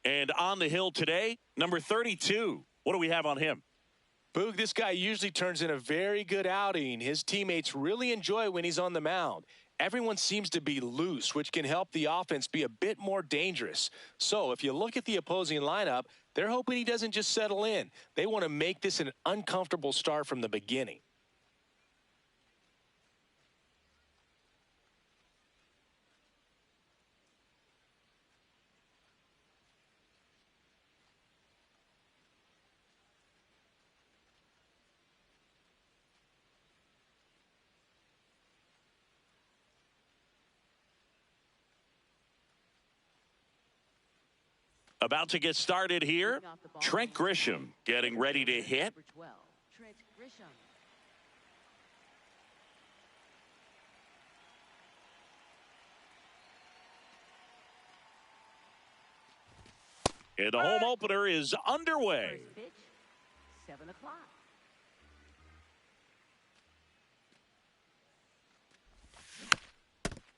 And on the hill today, number 32. What do we have on him? Boog, this guy usually turns in a very good outing. His teammates really enjoy when he's on the mound. Everyone seems to be loose, which can help the offense be a bit more dangerous. So if you look at the opposing lineup, they're hoping he doesn't just settle in. They want to make this an uncomfortable start from the beginning. About to get started here. Trent Grisham getting ready to hit. And the home opener is underway. 7 o'clock.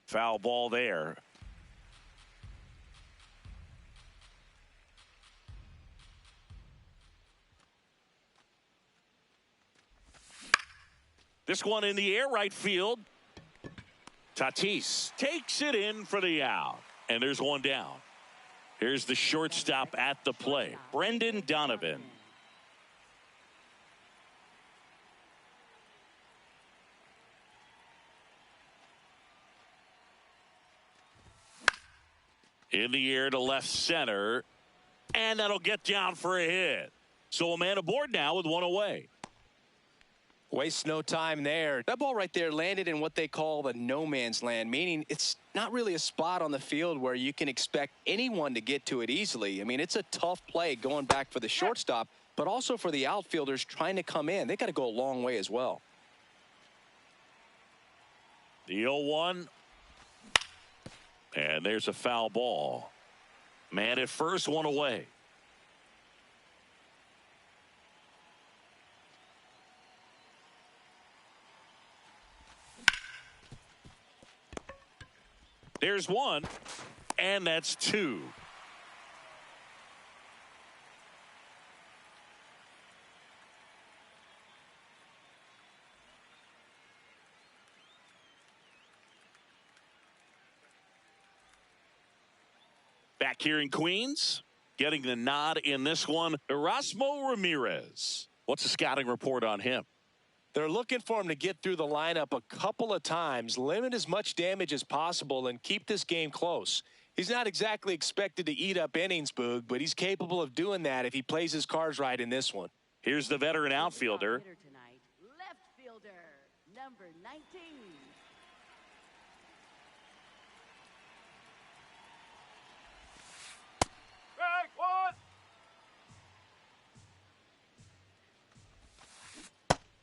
Foul ball there. This one in the air, right field. Tatis takes it in for the out. And there's one down. Here's the shortstop at the plate, Brendan Donovan. In the air to left center. And that'll get down for a hit. So a man aboard now with one away. Waste no time there. That ball right there landed in what they call the no man's land, meaning it's not really a spot on the field where you can expect anyone to get to it easily. I mean, it's a tough play going back for the shortstop, but also for the outfielders trying to come in. They got to go a long way as well. The 0-1. And there's a foul ball. Man at first, one away. There's one, and that's two. Back here in Queens, getting the nod in this one, Erasmo Ramirez. What's the scouting report on him? They're looking for him to get through the lineup a couple of times, limit as much damage as possible, and keep this game close. He's not exactly expected to eat up innings, Boog, but he's capable of doing that if he plays his cards right in this one. Here's the veteran outfielder. Left fielder, number 19.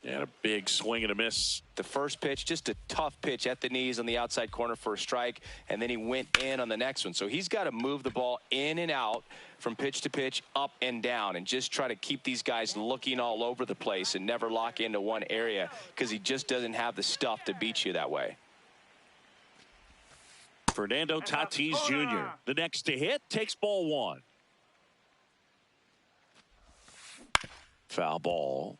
And a big swing and a miss. The first pitch, just a tough pitch at the knees on the outside corner for a strike, and then he went in on the next one. So he's got to move the ball in and out from pitch to pitch, up and down, and just try to keep these guys looking all over the place and never lock into one area because he just doesn't have the stuff to beat you that way. Fernando Tatis Jr., the next to hit, takes ball one. Foul ball.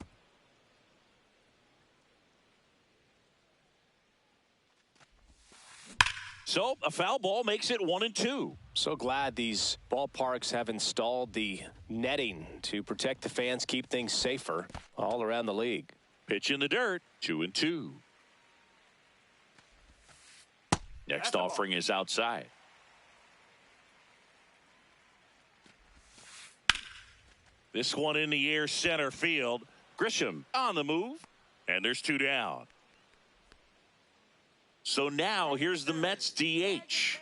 So a foul ball makes it 1-2. So glad these ballparks have installed the netting to protect the fans, keep things safer all around the league. Pitch in the dirt, 2-2. Next offering is outside. This one in the air, center field. Grisham on the move, and there's two down. So now here's the Mets DH.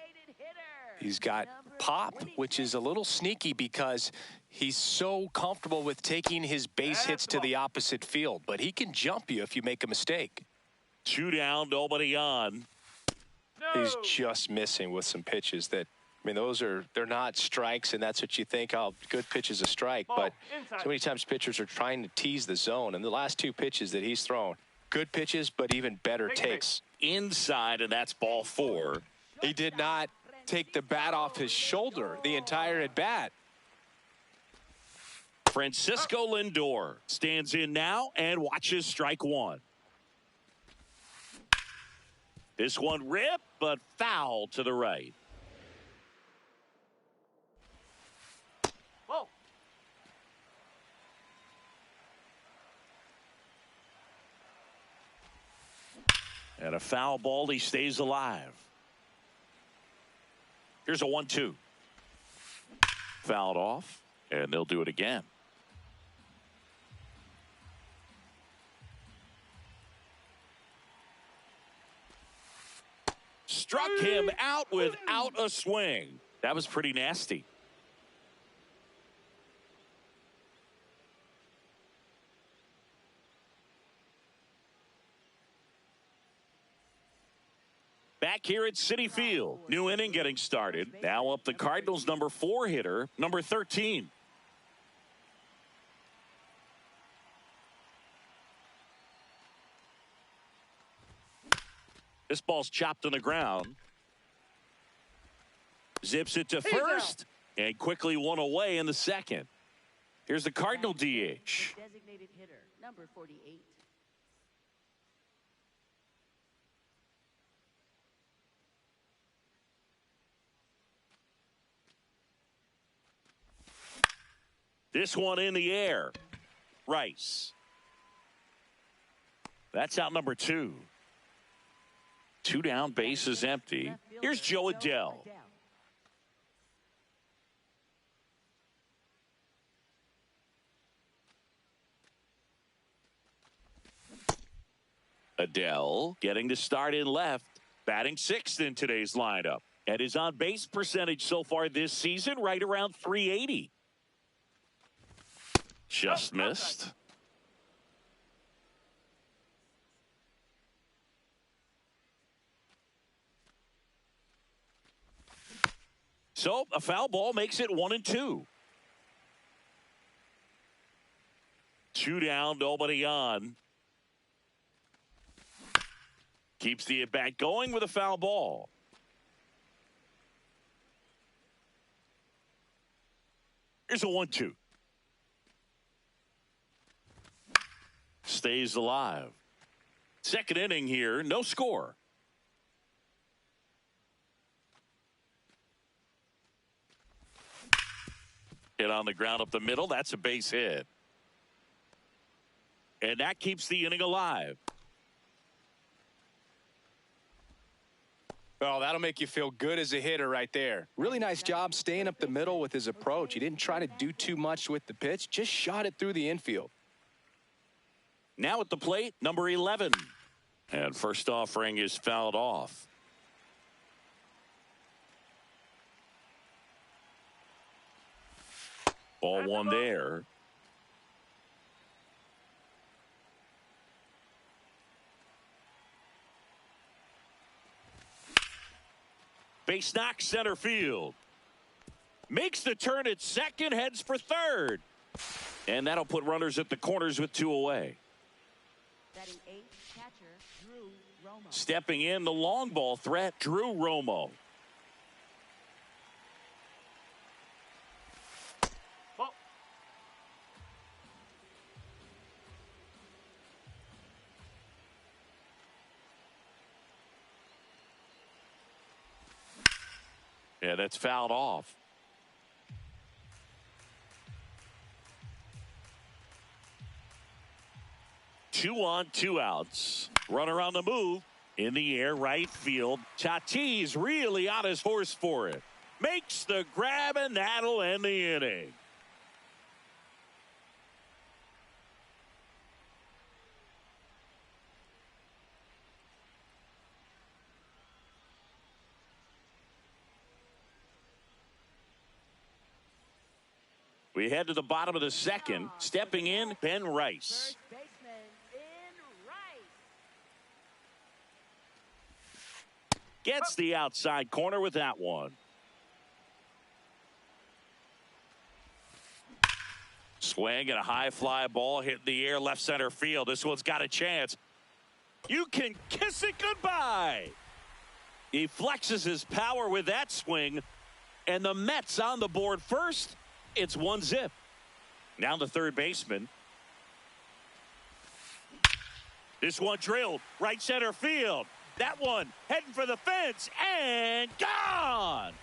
He's got pop, which is a little sneaky because he's so comfortable with taking his base hits to the opposite field, but he can jump you if you make a mistake. Two down, nobody on. He's just missing with some pitches that, I mean, they're not strikes, and that's what you think, oh, good pitch is a strike, but so many times pitchers are trying to tease the zone, and the last two pitches that he's thrown, good pitches, but even better takes. Inside, and that's ball four. He did not take the bat off his shoulder the entire at bat. Francisco Lindor stands in now and watches strike one. This one ripped, but foul to the right. Whoa. And a foul ball, he stays alive. Here's a 1-2. Fouled off, and they'll do it again. Struck him out without a swing. That was pretty nasty. Back here at Citi Field. New inning getting started. Now up the Cardinals' number 4 hitter, number 13. This ball's chopped on the ground. Zips it to first. And quickly one away in the second. Here's the Cardinal DH. Designated hitter, number 48. This one in the air. Rice. That's out number 2. 2 down, base is empty. Here's Joe Adell. Adell getting the start in left, batting 6th in today's lineup. And his on-base percentage so far this season right around .380. Just missed. So a foul ball makes it 1-2. 2 down, nobody on. Keeps the at-bat going with a foul ball. Here's a 1-2. Stays alive. Second inning here, no score. Hit on the ground up the middle. That's a base hit. And that keeps the inning alive. Well, that'll make you feel good as a hitter right there. Really nice job staying up the middle with his approach. He didn't try to do too much with the pitch, just shot it through the infield. Now at the plate, number 11. And first offering is fouled off. Ball one there. Base knock center field. Makes the turn at second, heads for third. And that'll put runners at the corners with 2 away. Batting 8, catcher, Drew Romo. Stepping in, the long ball threat, Drew Romo. Yeah, that's fouled off. Two on, 2 outs. Runner on the move. In the air, right field. Tatis really on his horse for it. Makes the grab, and that'll end the inning. We head to the bottom of the second. Stepping in, Ben Rice. First baseman in Rice. Gets the outside corner with that one. Swing and a high fly ball hitting the air left center field. This one's got a chance. You can kiss it goodbye. He flexes his power with that swing. And the Mets on the board first. It's 1-0. Now the third baseman. This one drilled right center field. That one heading for the fence and gone.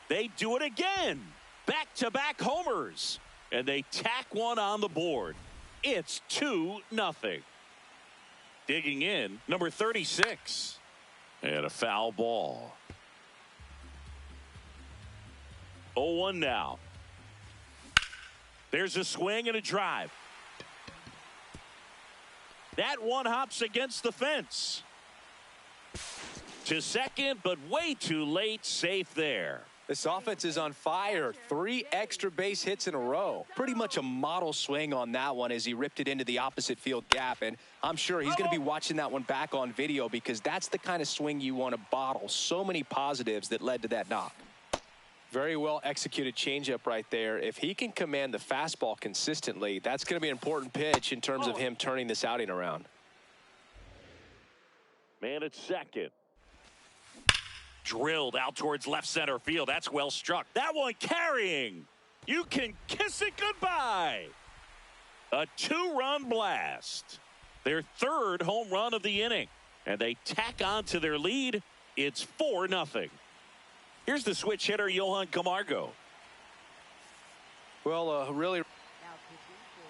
They do it again. Back-to-back homers. And they tack one on the board. It's 2-0. Digging in, number 36. And a foul ball. 0-1 now. There's a swing and a drive. That one hops against the fence. To second, but way too late. Safe there. This offense is on fire. 3 extra base hits in a row. Pretty much a model swing on that one as he ripped it into the opposite field gap. And I'm sure he's going to be watching that one back on video because that's the kind of swing you want to bottle. So many positives that led to that knock. Very well executed changeup right there. If he can command the fastball consistently, that's going to be an important pitch in terms of him turning this outing around. Man at second. Drilled out towards left center field. That's well struck. That one carrying. You can kiss it goodbye. A 2-run blast. Their third home run of the inning. And they tack on to their lead. It's 4-0. Here's the switch hitter, Johan Camargo. Well, really.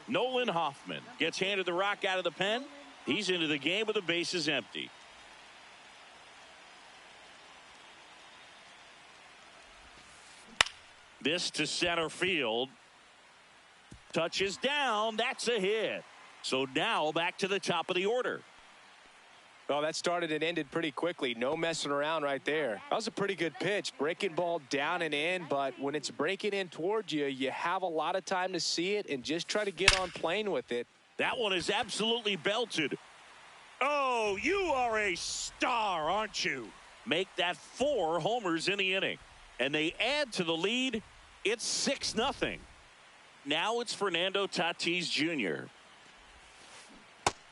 Nolan Hoffman gets handed the rock out of the pen. He's into the game with the bases empty. This to center field. Touches down. That's a hit. So now back to the top of the order. Well, that started and ended pretty quickly. No messing around right there. That was a pretty good pitch. Breaking ball down and in, but when it's breaking in towards you, you have a lot of time to see it and just try to get on plane with it. That one is absolutely belted. Oh, you are a star, aren't you? Make that 4 homers in the inning. And they add to the lead. It's 6-0. Now it's Fernando Tatis Jr.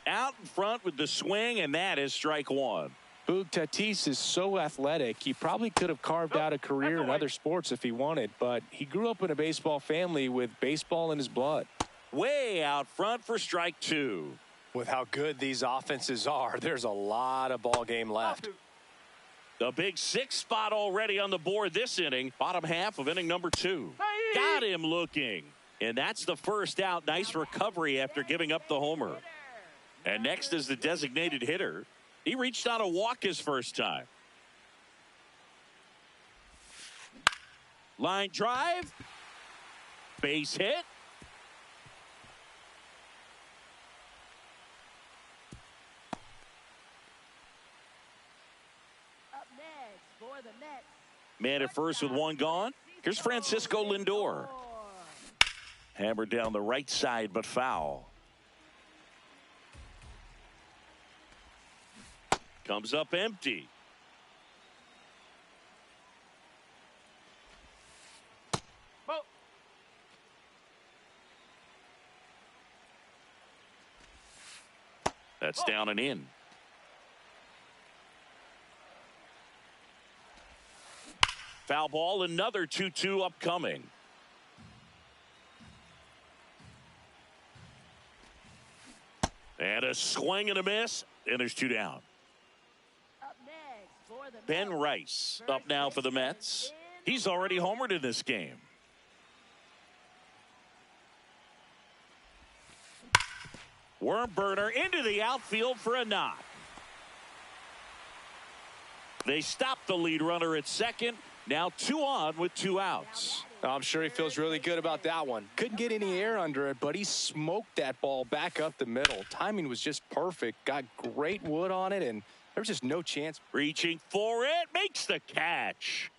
Out in front with the swing, and that is strike one. Boog, Tatis is so athletic. He probably could have carved out a career in other sports if he wanted, but he grew up in a baseball family with baseball in his blood. Way out front for strike 2. With how good these offenses are, there's a lot of ball game left. The big 6 spot already on the board this inning. Bottom half of inning number 2. Got him looking. And that's the first out. Nice recovery after giving up the homer. And next is the designated hitter. He reached on a walk his first time. Line drive. Base hit. Up next for the Mets. Man at first with 1 gone. Here's Francisco Lindor. Hammered down the right side, but foul. Comes up empty. That's down and in. Foul ball, another 2-2 upcoming. And a swing and a miss, and there's 2 down. Up next for the Ben Mets. Rice up now for the Mets. He's already homered in this game. Worm burner into the outfield for a knock. They stop the lead runner at second. Now 2 on with 2 outs. I'm sure he feels really good about that one. Couldn't get any air under it, but he smoked that ball back up the middle. Timing was just perfect. Got great wood on it, and there was just no chance. Reaching for it. Makes the catch.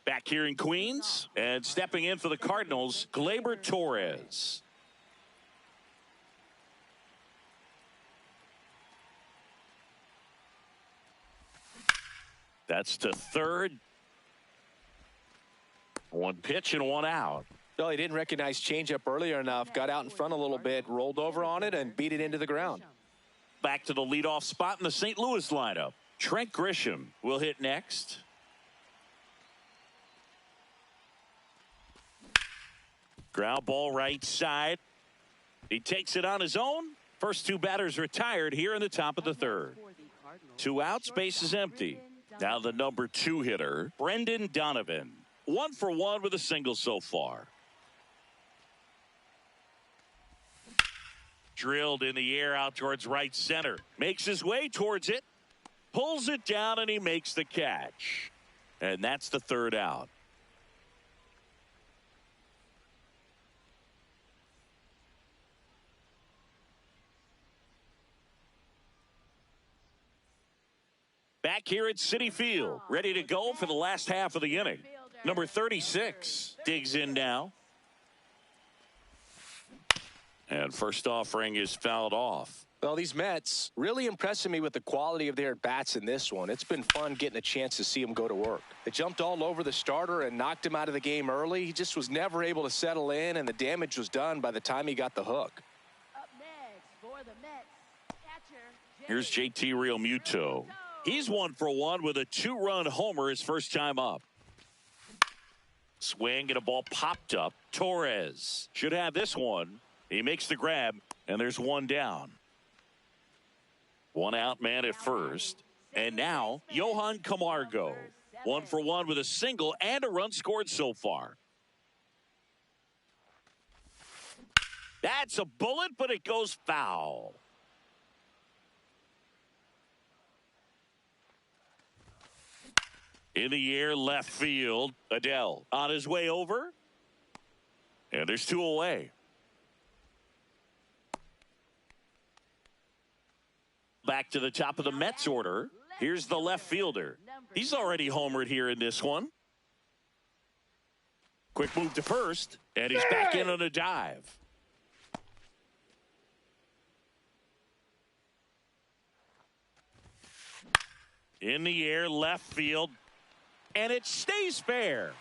Back here in Queens, and stepping in for the Cardinals, Gleyber Torres. That's to third. 1 pitch and 1 out. Well, he didn't recognize changeup earlier enough, got out in front a little bit, rolled over on it, and beat it into the ground. Back to the leadoff spot in the St. Louis lineup. Trent Grisham will hit next. Ground ball right side. He takes it on his own. First two batters retired here in the top of the third. 2 outs, base is empty. Now the number 2 hitter, Brendan Donovan. 1 for 1 with a single so far. Drilled in the air out towards right center. Makes his way towards it. Pulls it down and he makes the catch. And that's the 3rd out. Back here at Citi Field, ready to go for the last half of the inning. Number 36 digs in now. And first offering is fouled off. Well, these Mets really impressing me with the quality of their at-bats in this one. It's been fun getting a chance to see them go to work. They jumped all over the starter and knocked him out of the game early. He just was never able to settle in, and the damage was done by the time he got the hook. Up next for the Mets, catcher, Here's JT Realmuto. He's 1 for 1 with a 2-run homer his first time up. Swing and a ball popped up. Torres should have this one. He makes the grab, and there's 1 down. 1 out man at first. And now, Johan Camargo. 1 for 1 with a single and a run scored so far. That's a bullet, but it goes foul. In the air, left field. Adele on his way over. And there's 2 away. Back to the top of the Mets order. Here's the left fielder. He's already homered here in this one. Quick move to first. And he's back in on a dive. In the air, left field. And it stays fair.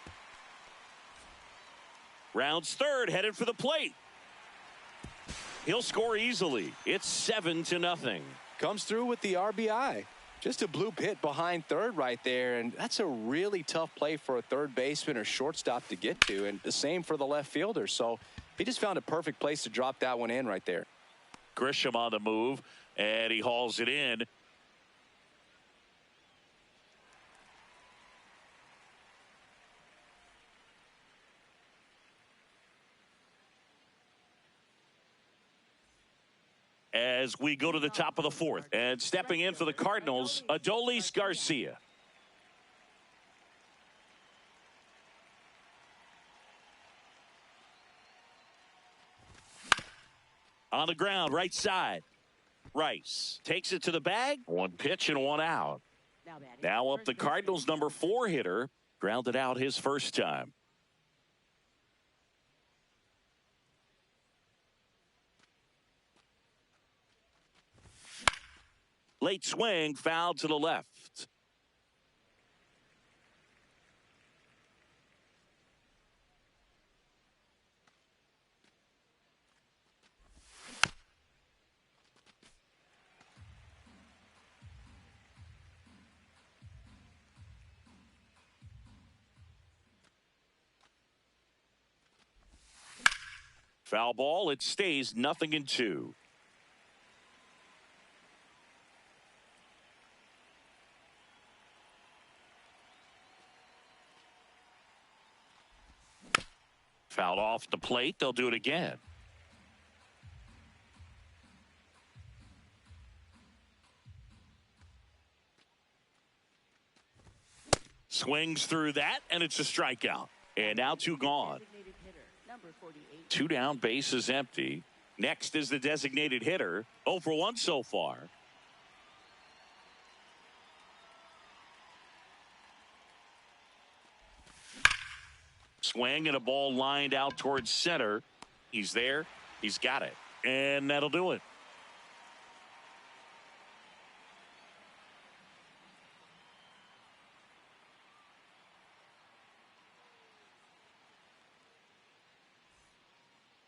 Rounds third, headed for the plate. He'll score easily. It's 7-0. Comes through with the RBI. Just a bloop hit behind third right there, and that's a really tough play for a third baseman or shortstop to get to, and the same for the left fielder. So he just found a perfect place to drop that one in right there. Grisham on the move, and he hauls it in. As we go to the top of the 4th, and stepping in for the Cardinals, Adolis Garcia. On the ground, right side. Rice takes it to the bag. 1 pitch and 1 out. Now up the Cardinals' number 4 hitter. Grounded out his first time. Late swing, foul to the left. Foul ball, it stays 0-2. Fouled off the plate. They'll do it again. Swings through that, and it's a strikeout. And now 2 gone. 2 down, base is empty. Next is the designated hitter. 0 for 1 so far. Swing and a ball lined out towards center. He's there. He's got it. And that'll do it.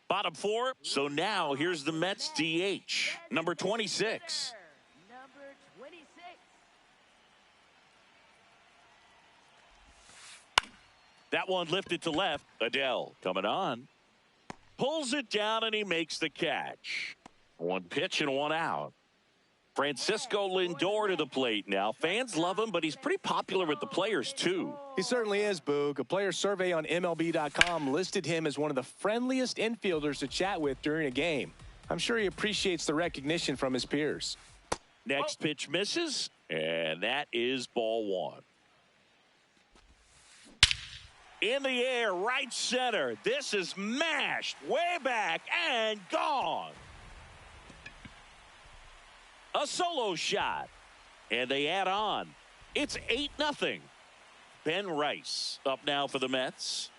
Bottom four. So now here's the Mets DH, number 26. Number 26. That one lifted to left. Adele coming on. Pulls it down and he makes the catch. One pitch and one out. Francisco Lindor to the plate now. Fans love him, but he's pretty popular with the players, too. He certainly is, Boog. A player survey on MLB.com listed him as one of the friendliest infielders to chat with during a game. I'm sure he appreciates the recognition from his peers. Next pitch misses, and that is ball one. In the air, right center. This is mashed way back and gone. A solo shot. And they add on. It's 8-0. Ben Rice up now for the Mets.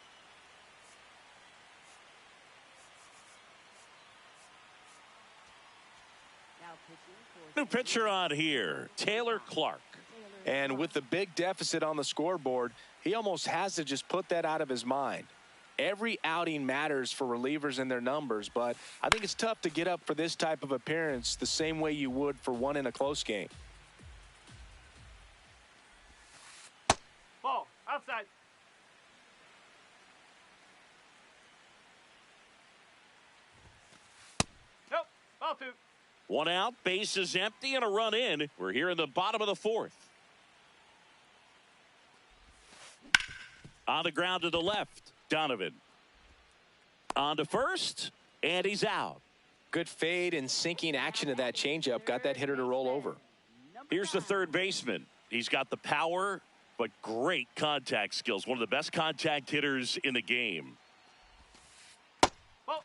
Now pitching for New pitcher on here, Taylor Clark. And with the big deficit on the scoreboard, he almost has to just put that out of his mind. Every outing matters for relievers and their numbers, but I think it's tough to get up for this type of appearance the same way you would for one in a close game. Ball, outside. Nope, ball two. One out, base is empty, and a run in. We're here in the bottom of the fourth. On the ground to the left, Donovan. On to first, and he's out. Good fade and sinking action of that changeup got that hitter to roll over. Here's the third baseman. He's got the power, but great contact skills. One of the best contact hitters in the game. Ball.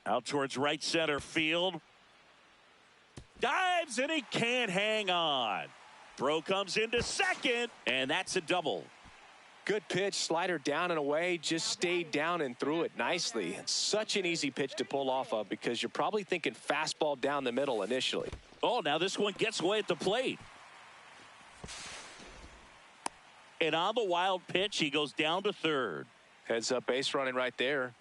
Out towards right center field. Dives, and he can't hang on. Throw comes into second, and that's a double. Good pitch, slider down and away, just stayed down and threw it nicely. It's such an easy pitch to pull off of because you're probably thinking fastball down the middle initially. Oh, now this one gets away at the plate. And on the wild pitch, he goes down to third. Heads up base running right there.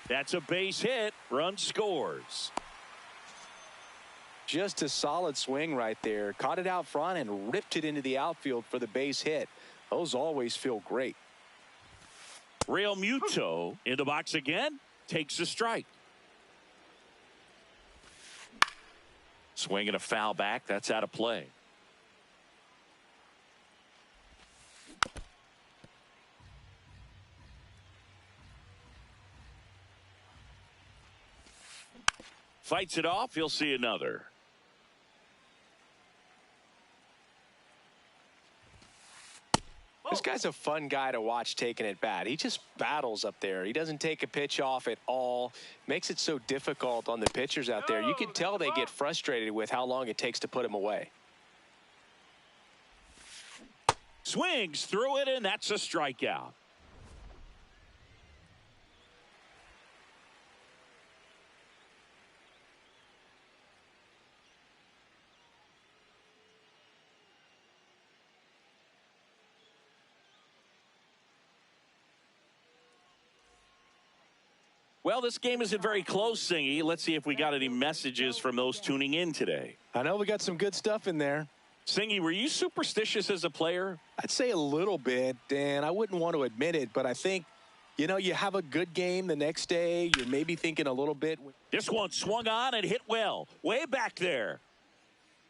That's a base hit. Run scores. Just a solid swing right there. Caught it out front and ripped it into the outfield for the base hit. Those always feel great. Real Muto in the box again. Takes a strike. Swinging a foul back. That's out of play. Fights it off. He'll see another. This guy's a fun guy to watch taking it bat. He just battles up there. He doesn't take a pitch off at all. Makes it so difficult on the pitchers out there. You can tell they get frustrated with how long it takes to put him away. Swings through it, and that's a strikeout. Well, this game isn't very close, Singy. Let's see if we got any messages from those tuning in today. I know we got some good stuff in there. Singy, were you superstitious as a player? I'd say a little bit, and I wouldn't want to admit it, but I think, you know, you have a good game the next day. You're maybe thinking a little bit. This one swung on and hit well. Way back there.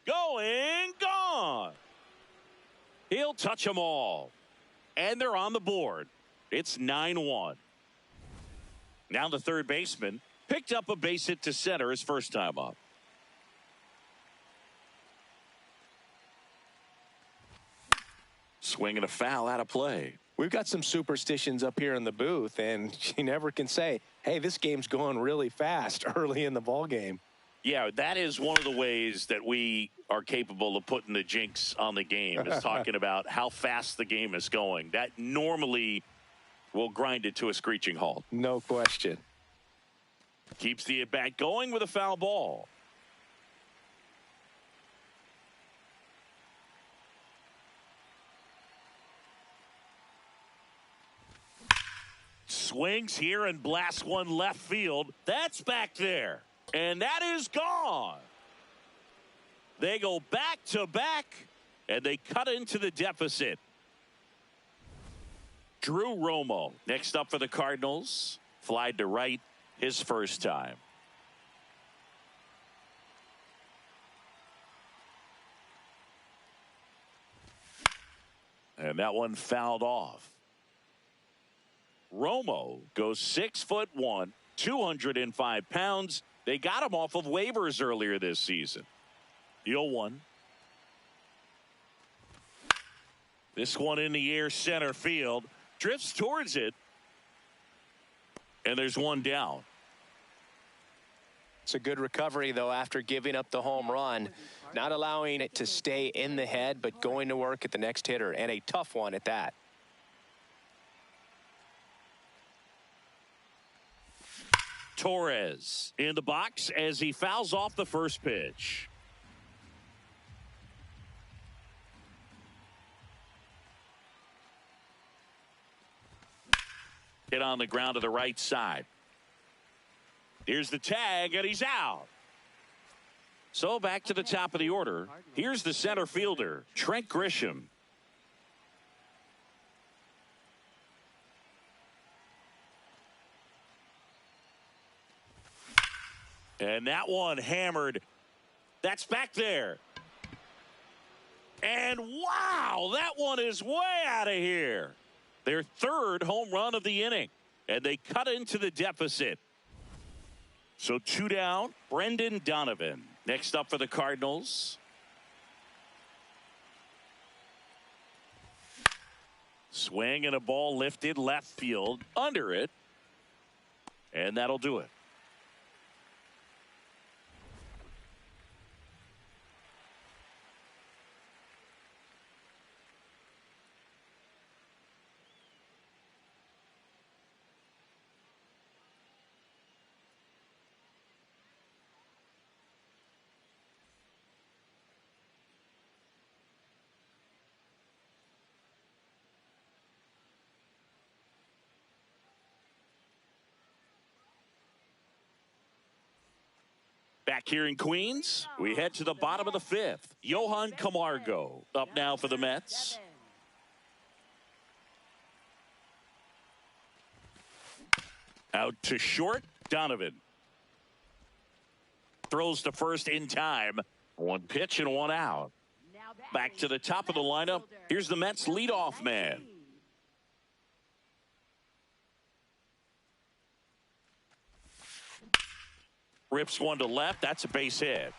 Going, gone. He'll touch them all. And they're on the board. It's 9-1. Now the third baseman picked up a base hit to center his first time up. Swinging a foul out of play. We've got some superstitions up here in the booth, and you never can say, hey, this game's going really fast early in the ball game. Yeah, that is one of the ways that we are capable of putting the jinx on the game, is talking about how fast the game is going. That normally will grind it to a screeching halt. No question. Keeps the at-bat going with a foul ball. Swings here and blasts one left field. That's back there. And that is gone. They go back to back, and they cut into the deficit. Drew Romo next up for the Cardinals. Flied to right his first time. And that one fouled off. Romo goes 6'1", 205 pounds. They got him off of waivers earlier this season. The 0-1. This one in the air center field. Drifts towards it. And there's one down. It's a good recovery, though, after giving up the home run. Not allowing it to stay in the head, but going to work at the next hitter. And a tough one at that. Torres in the box as he fouls off the first pitch. Hit on the ground to the right side. Here's the tag, and he's out. So back to the top of the order. Here's the center fielder, Trent Grisham. And that one hammered. That's back there. And wow, that one is way out of here. Their third home run of the inning. And they cut into the deficit. So 2 down. Brendan Donovan next up for the Cardinals. Swing and a ball lifted left field under it. And that'll do it. Back here in Queens, we head to the bottom of the 5th. Johan Camargo up now for the Mets. Out to short, Donovan. Throws to first in time. One pitch and one out. Back to the top of the lineup. Here's the Mets leadoff man. Rips one to left. That's a base hit.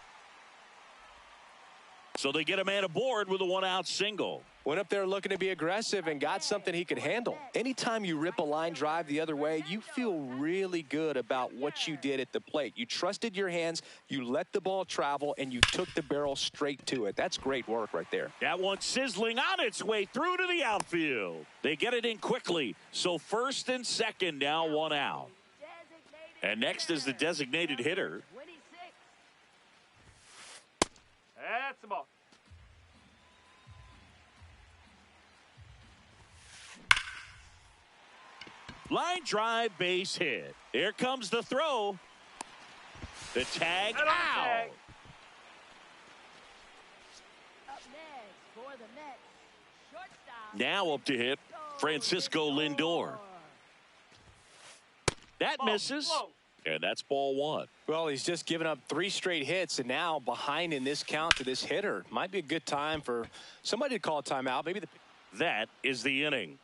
So they get a man aboard with a 1-out single. Went up there looking to be aggressive and got something he could handle. Anytime you rip a line drive the other way, you feel really good about what you did at the plate. You trusted your hands, you let the ball travel, and you took the barrel straight to it. That's great work right there. That one sizzling on its way through to the outfield. They get it in quickly. So first and second now 1 out. And next is the designated hitter. That's the ball. Line drive, base hit. Here comes the throw. The tag out. Up next for the Mets, shortstop. Now up to hit Francisco Lindor. That misses. And that's ball 1. Well, he's just given up 3 straight hits, and now behind in this count to this hitter. Might be a good time for somebody to call a timeout. Maybe that is the inning.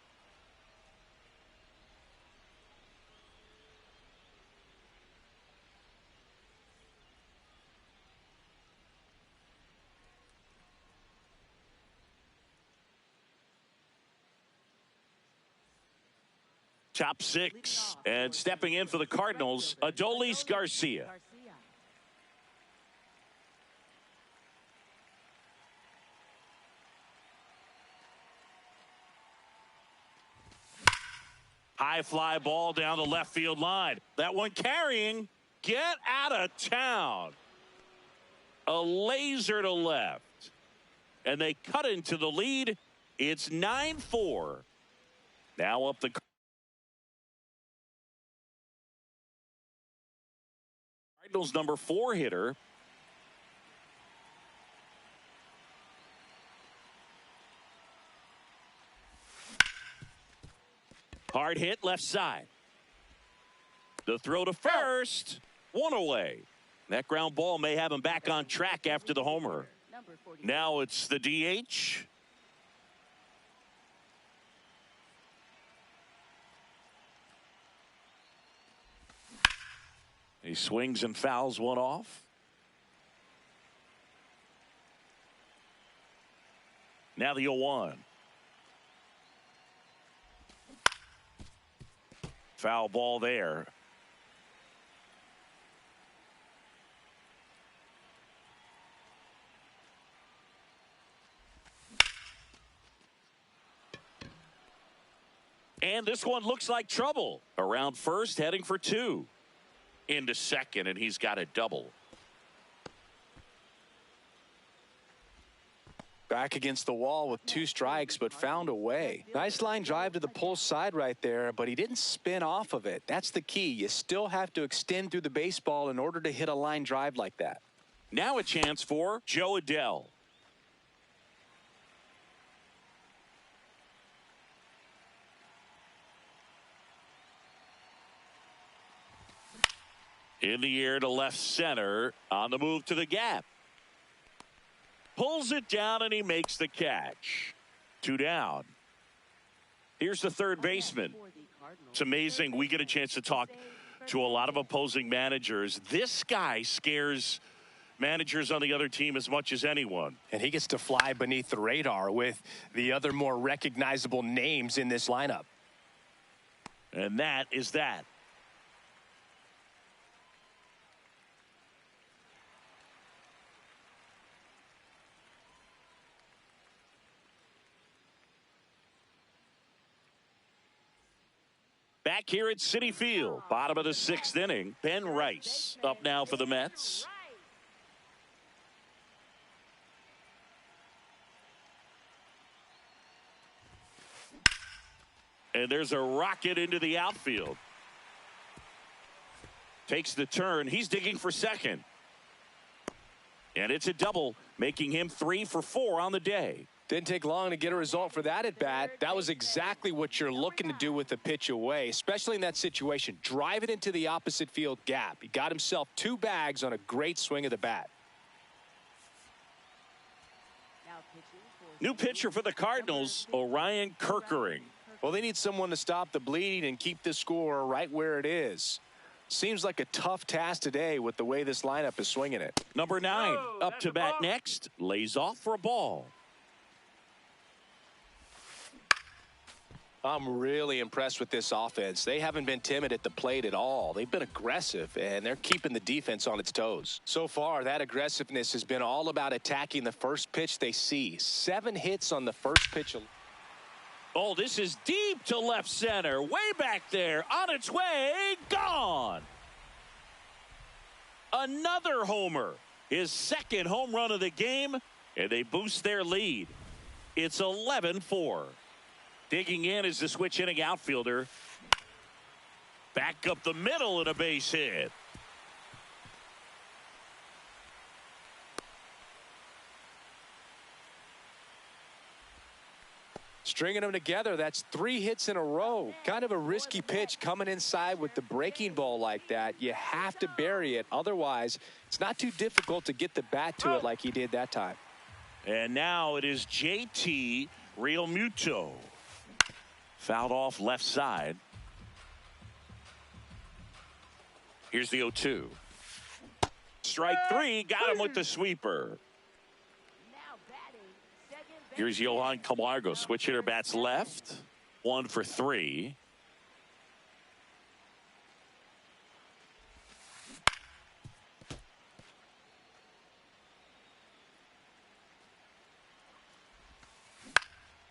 Top 6. And stepping in for the Cardinals, Adolis Garcia. High fly ball down the left field line. That one carrying. Get out of town. A laser to left. And they cut into the lead. It's 9-4. Now up the Cardinals number 4 hitter. Hard hit left side. The throw to first. One away. That ground ball may have him back on track after the homer. Now it's the DH. He swings and fouls one off. Now the 0-1. Foul ball there. And this one looks like trouble. Around first, heading for 2. Into second, and he's got a double. Back against the wall with 2 strikes, but found a way. Nice line drive to the pull side right there, but he didn't spin off of it. That's the key. You still have to extend through the baseball in order to hit a line drive like that. Now a chance for Joe Adell. In the air to left center. On the move to the gap. Pulls it down and he makes the catch. 2 down. Here's the third baseman. It's amazing. We get a chance to talk to a lot of opposing managers. This guy scares managers on the other team as much as anyone. And he gets to fly beneath the radar with the other more recognizable names in this lineup. And that is that. Back here at Citi Field, bottom of the 6th inning. Ben Rice up now for the Mets. And there's a rocket into the outfield. Takes the turn. He's digging for second. And it's a double, making him 3 for 4 on the day. Didn't take long to get a result for that at bat. That was exactly what you're looking to do with the pitch away, especially in that situation. Drive it into the opposite field gap. He got himself 2 bags on a great swing of the bat. New pitcher for the Cardinals, Orion Kerkering. Well, they need someone to stop the bleeding and keep the score right where it is. Seems like a tough task today with the way this lineup is swinging it. Number 9 up to bat next. Lays off for a ball. I'm really impressed with this offense. They haven't been timid at the plate at all. They've been aggressive, and they're keeping the defense on its toes. So far, that aggressiveness has been all about attacking the first pitch they see. 7 hits on the first pitch. Oh, this is deep to left center. Way back there. On its way. Gone. Another homer. His 2nd home run of the game, and they boost their lead. It's 11-4. Digging in is the switch inning outfielder. Back up the middle and a base hit. Stringing them together, that's 3 hits in a row. Kind of a risky pitch coming inside with the breaking ball like that. You have to bury it. Otherwise, it's not too difficult to get the bat to it like he did that time. And now it is JT Realmuto. Fouled off left side. Here's the 0-2. Strike 3. Got him with the sweeper. Here's Johan Camargo. Switch hitter bats left. 1 for 3.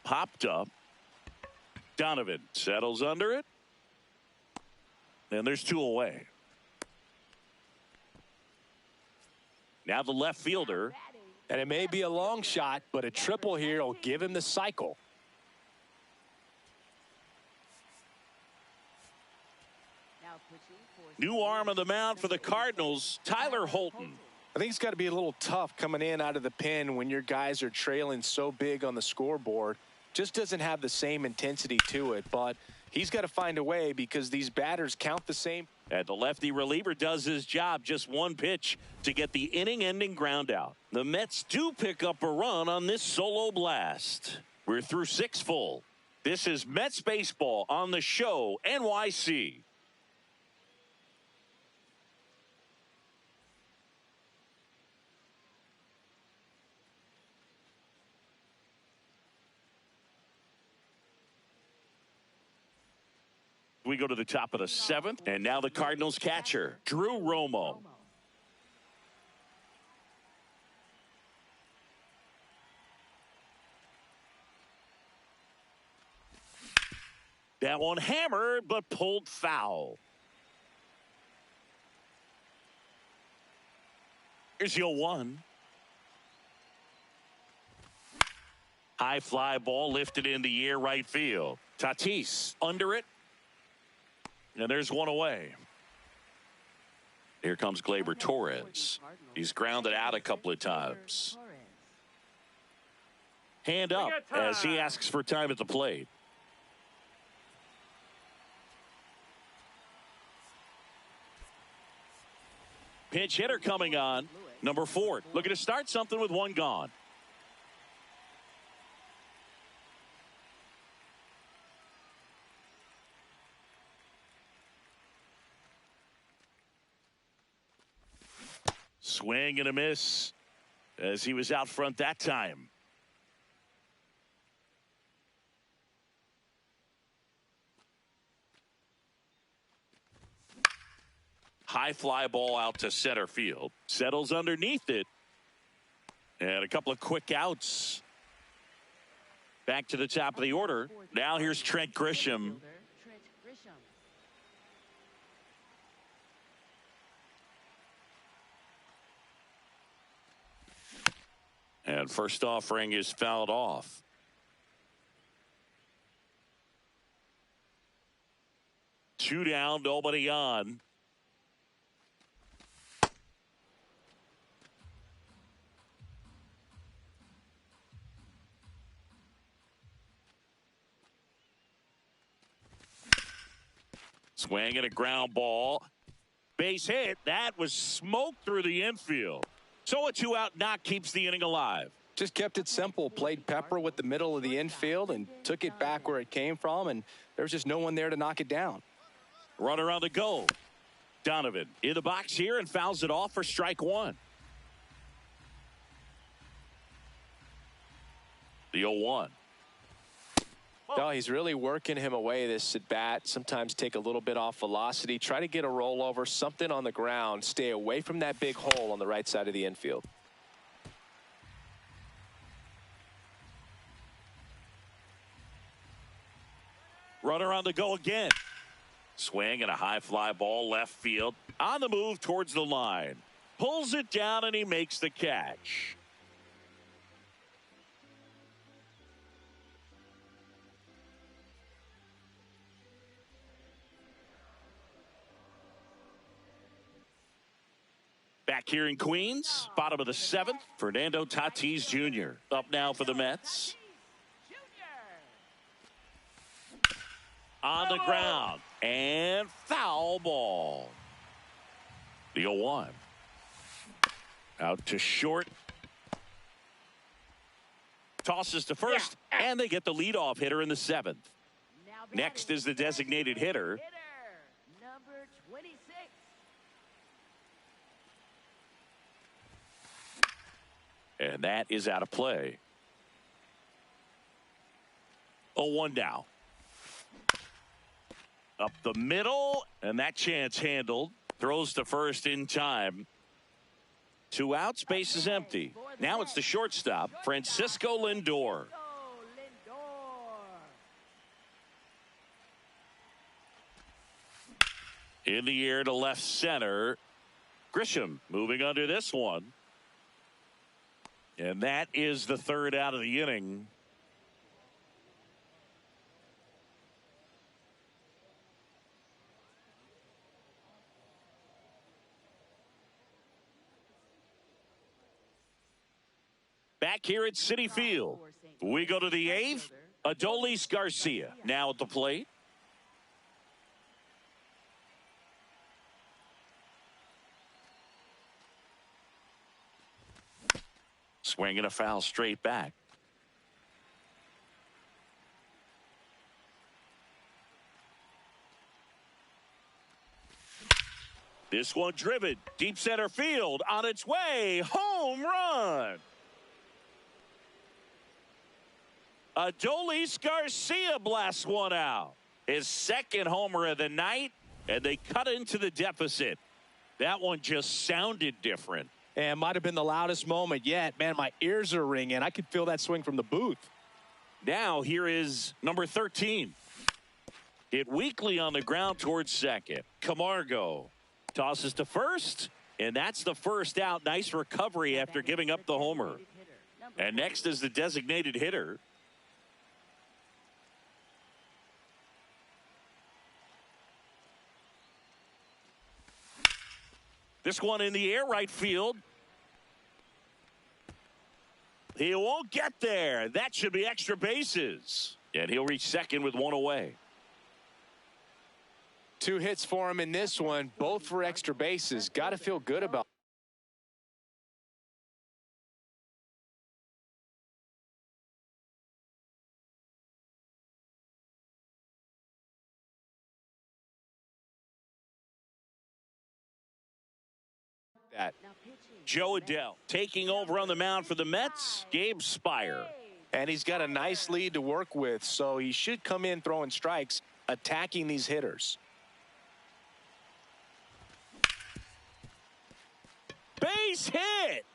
Popped up. Donovan settles under it. And there's 2 away. Now the left fielder. And it may be a long shot, but a triple here will give him the cycle. New arm of the mound for the Cardinals, Tyler Holton. I think it's got to be a little tough coming in out of the pen when your guys are trailing so big on the scoreboard. Just doesn't have the same intensity to it, but he's got to find a way because these batters count the same. And the lefty reliever does his job. Just one pitch to get the inning-ending ground out. The Mets do pick up a run on this solo blast. We're through 6 full. This is Mets baseball on the show, NYC. We go to the top of the 7th, and now the Cardinals catcher, Drew Romo. That one hammered, but pulled foul. Here's your 1. High fly ball lifted in the air right field. Tatis under it. And there's 1 away. Here comes Gleyber Torres. He's grounded out a couple of times. Hand up as he asks for time at the plate. Pinch hitter coming on. Number 4. Looking to start something with 1 gone. Swing and a miss as he was out front that time. High fly ball out to center field. Settles underneath it. And a couple of quick outs. Back to the top of the order. Now here's Trent Grisham. And first offering is fouled off. Two down, nobody on. Swing and a ground ball. Base hit. That was smoked through the infield. So a 2-out knock keeps the inning alive. Just kept it simple. Played pepper with the middle of the infield and took it back where it came from. And there was just no one there to knock it down. Runner on the go. Donovan in the box here and fouls it off for strike 1. The 0-1. No, he's really working him away this at bat. Sometimes take a little bit off velocity. Try to get a rollover, something on the ground. Stay away from that big hole on the right side of the infield. Runner on the go again. Swing and a high fly ball left field. On the move towards the line. Pulls it down and he makes the catch. Back here in Queens, bottom of the 7th, Fernando Tatis Jr. up now for the Mets. On the ground and foul ball. The 0-1. Out to short. Tosses to first, and they get the leadoff hitter in the 7th. Next is the designated hitter. Number 26. And that is out of play. 0-1 now. Up the middle, and that chance handled. Throws to first in time. 2 outs, base is empty. Now it's the shortstop, Francisco Lindor. In the air to left center. Grisham moving under this one. And that is the third out of the inning. Back here at Citi Field, we go to the eighth. Adolis Garcia now at the plate. Swinging a foul straight back. This one driven deep center field on its way. Home run. Adolis Garcia blasts one out. His second homer of the night, and they cut into the deficit. That one just sounded different. And might have been the loudest moment yet. Man, my ears are ringing. I could feel that swing from the booth. Now here is number 13. Hit weakly on the ground towards second. Camargo tosses to first, and that's the first out. Nice recovery after giving up the homer. And next is the designated hitter. This one in the air right field. He won't get there. That should be extra bases. And he'll reach second with one away. 2 hits for him in this one, both for extra bases. Got to feel good about that. Joe Adell taking over on the mound for the Mets. Gabe Spire. And he's got a nice lead to work with, so he should come in throwing strikes, attacking these hitters. Base hit.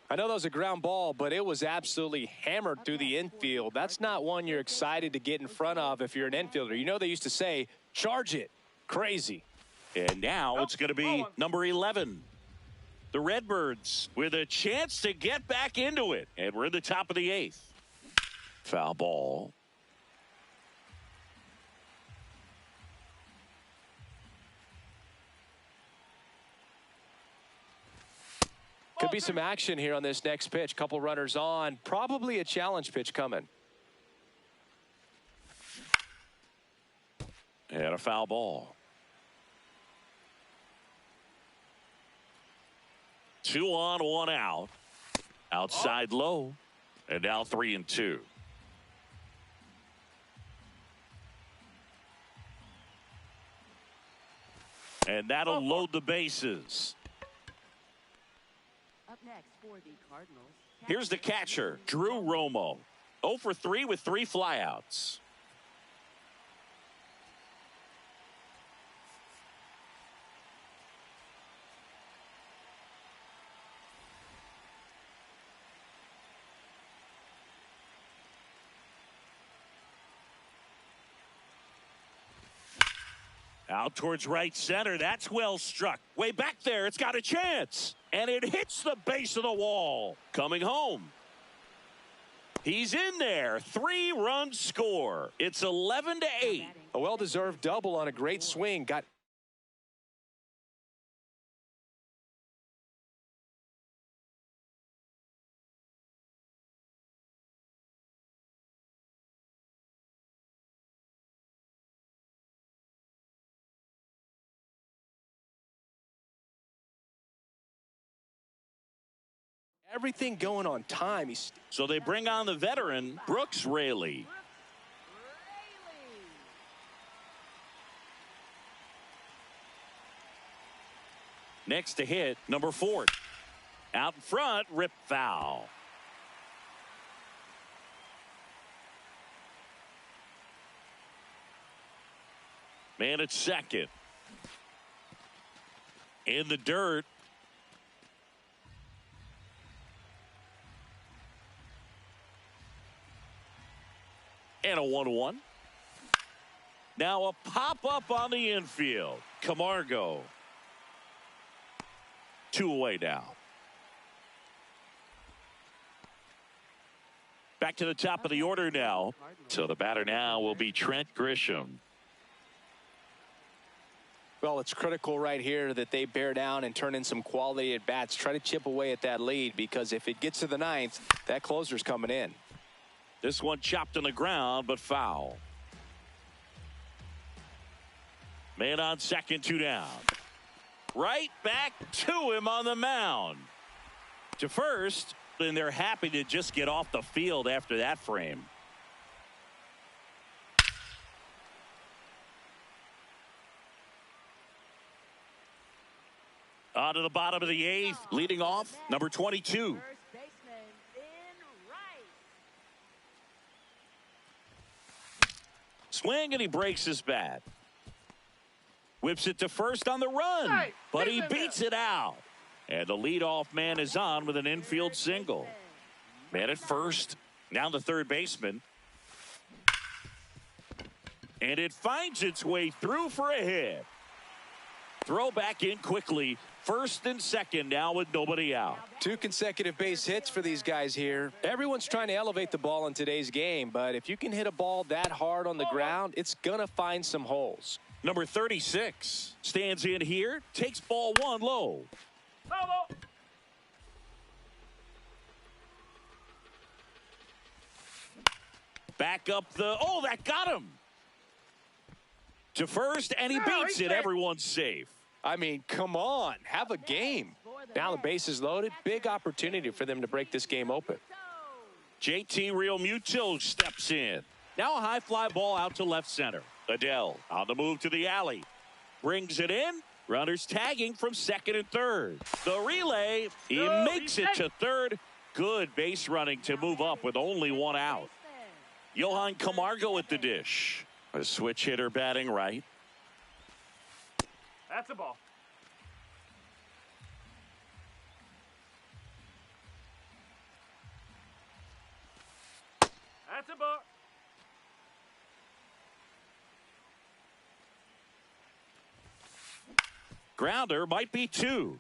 I know that was a ground ball, but it was absolutely hammered through the infield. That's not one you're excited to get in front of if you're an infielder. You know they used to say, charge it. Crazy. And now it's going to be number 11. The Redbirds with a chance to get back into it. And we're in the top of the 8th. Foul ball. Could be some action here on this next pitch. Couple runners on. Probably a challenge pitch coming. And a foul ball. 2 on, 1 out. Outside low. And now 3-2. And that'll load the bases. Up next for the Cardinals. Here's the catcher, Drew Romo. 0 for 3 with 3 flyouts. Out towards right center. That's well struck. Way back there. It's got a chance. And it hits the base of the wall. Coming home. He's in there. 3-run score. It's 11-8. A well-deserved double on a great swing. Got everything going on time. So they bring on the veteran, Brooks Raley. Next to hit, number 4. Out in front, rip foul. Man at second. In the dirt. And a 1-1. Now a pop-up on the infield. Camargo. 2 away now. Back to the top of the order now. So the batter now will be Trent Grisham. Well, it's critical right here that they bear down and turn in some quality at bats. Try to chip away at that lead, because if it gets to the ninth, that closer's coming in. This one chopped on the ground, but foul. Man on second, 2 down. Right back to him on the mound. To first, and they're happy to just get off the field after that frame. On to the bottom of the 8th, leading off, number 22. First baseman in right. Swing, and he breaks his bat. Whips it to first on the run, Hey, but he he's in beats it out. And the leadoff man is on with an infield single. Man at first, now the third baseman. And it finds its way through for a hit. Throw back in quickly. First and second now with nobody out. 2 consecutive base hits for these guys here. Everyone's trying to elevate the ball in today's game, but if you can hit a ball that hard on the ground, it's going to find some holes. Number 36 stands in here, takes ball 1 low. Hello. Back up the, oh, that got him. To first, and he beats it. Everyone's safe. I mean, come on, have a game. Now the base is loaded. Big opportunity for them to break this game open. JT Realmuto steps in. Now a high fly ball out to left center. Adele on the move to the alley. Brings it in. Runners tagging from second and third. The relay, he makes it to third. Good base running to move up with only 1 out. Johan Camargo at the dish. A switch hitter batting right. That's a ball. That's a ball. Grounder might be 2.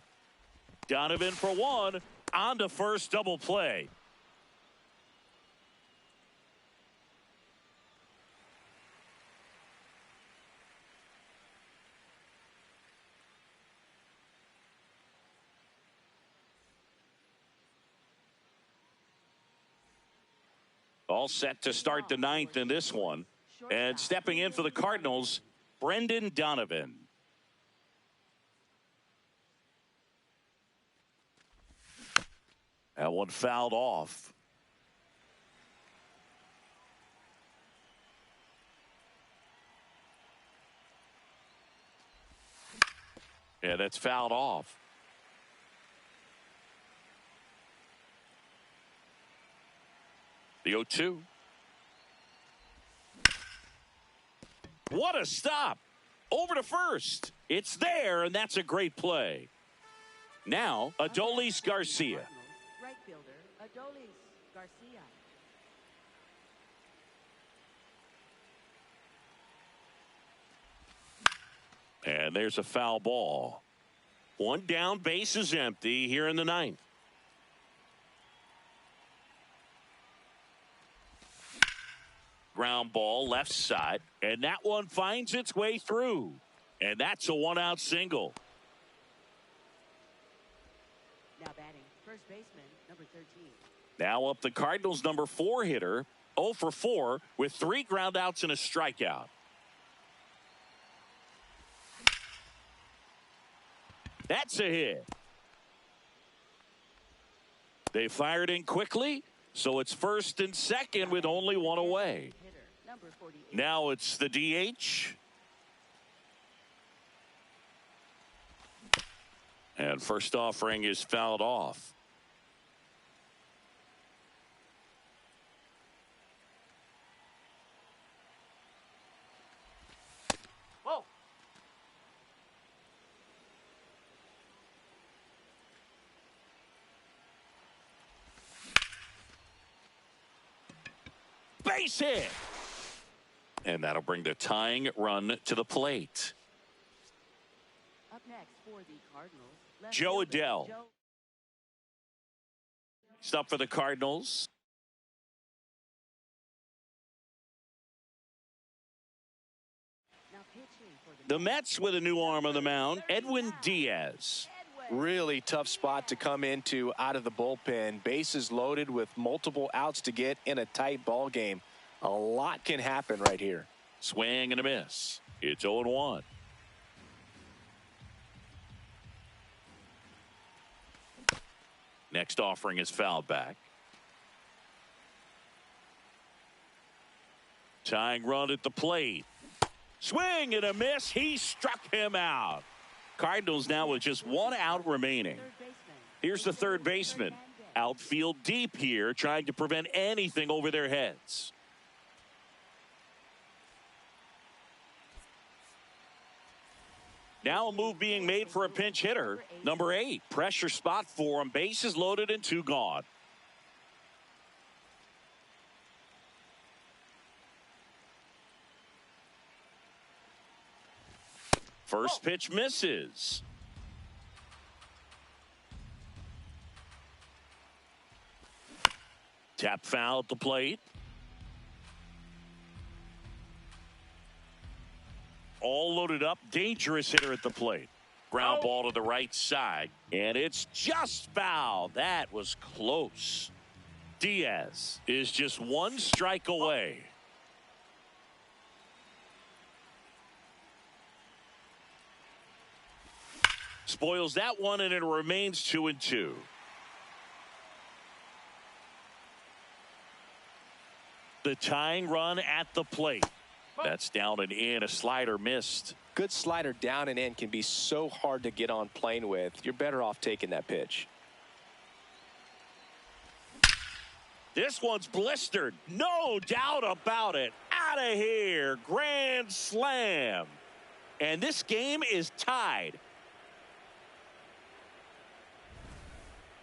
Donovan for 1. On to first, double play. All set to start the 9th in this one. And stepping in for the Cardinals, Brendan Donovan. That one fouled off. Yeah, that's fouled off. The 0-2. What a stop. Over to first. It's there, and that's a great play. Now, Adolis Garcia. Right fielder, Adolis Garcia. And there's a foul ball. 1 down, base is empty here in the 9th. Ground ball left side, and that one finds its way through. And that's a 1-out single. Now batting, first baseman, number 13. Now up the Cardinals' number 4 hitter, 0 for 4 with 3 groundouts and a strikeout. That's a hit. They fired in quickly, so it's first and second with only 1 away. Now it's the DH. And first offering is fouled off. Whoa. Base hit. And that'll bring the tying run to the plate. Up next for the Cardinals, left Joe fielder, Adell. Joe- Stop for the Cardinals. Now pitching for The Mets with a new arm on the mound, Edwin Diaz. Really tough spot to come into out of the bullpen. Bases loaded with multiple outs to get in a tight ball game. A lot can happen right here. Swing and a miss. It's 0-1. Next offering is fouled back. Tying run at the plate. Swing and a miss. He struck him out. Cardinals now with just one out remaining. third baseman. Here's the third baseman. Outfield deep here, trying to prevent anything over their heads. Now a move being made for a pinch hitter. Number 8. Pressure spot for him. Bases loaded and 2 gone. First pitch misses. Tap foul at the plate. All loaded up. Dangerous hitter at the plate. Ground ball to the right side. And it's just foul. That was close. Diaz is just one strike away. Spoils that one, and it remains 2-2. The tying run at the plate. That's down and in. A slider missed. Good slider down and in can be so hard to get on plane with. You're better off taking that pitch. This one's blistered. No doubt about it. Out of here. Grand slam. And this game is tied.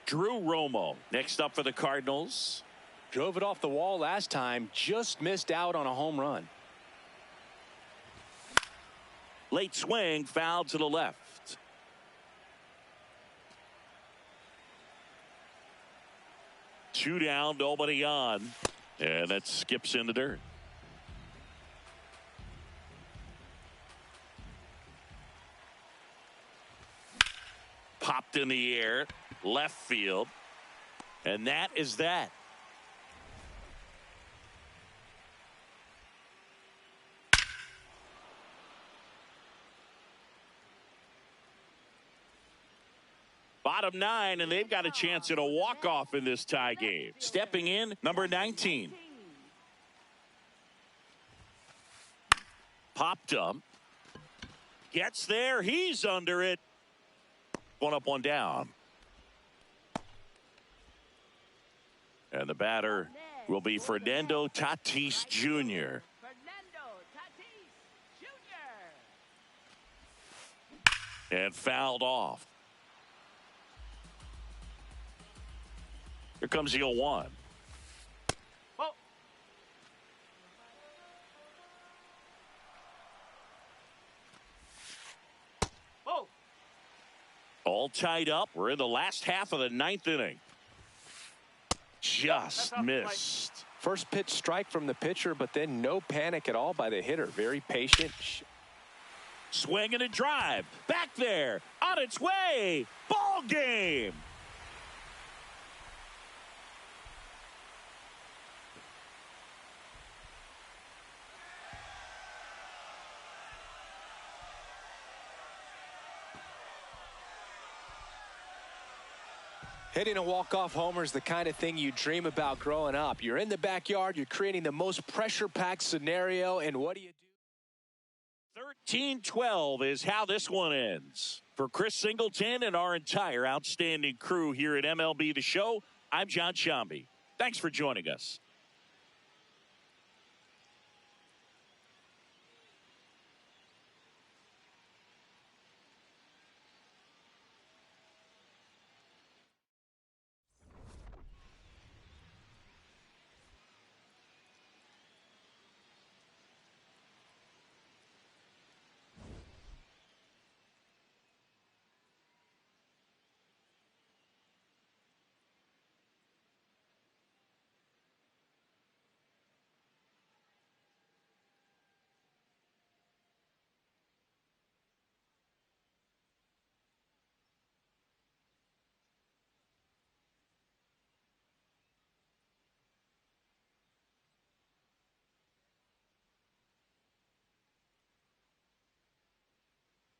Drew Romo next up for the Cardinals. Drove it off the wall last time. Just missed out on a home run. Late swing, foul to the left. Two down, nobody on. And that skips in the dirt. Popped in the air, left field. And that is that. Bottom 9, and they've got a chance at a walk-off in this tie game. Stepping in, number 19. Popped up. Gets there. He's under it. One up, one down. And the batter will be Fernando Tatis Jr. Fernando Tatis Jr. And fouled off. Here comes the 0-1. Oh. Oh. All tied up. We're in the last half of the 9th inning. Just missed. First pitch strike from the pitcher, but then no panic at all by the hitter. Very patient. Swing and a drive. Back there. On its way. Ball game. Hitting a walk-off homer is the kind of thing you dream about growing up. You're in the backyard, you're creating the most pressure-packed scenario, and what do you do? 13-12 is how this one ends. For Chris Singleton and our entire outstanding crew here at MLB The Show, I'm John Shambi. Thanks for joining us.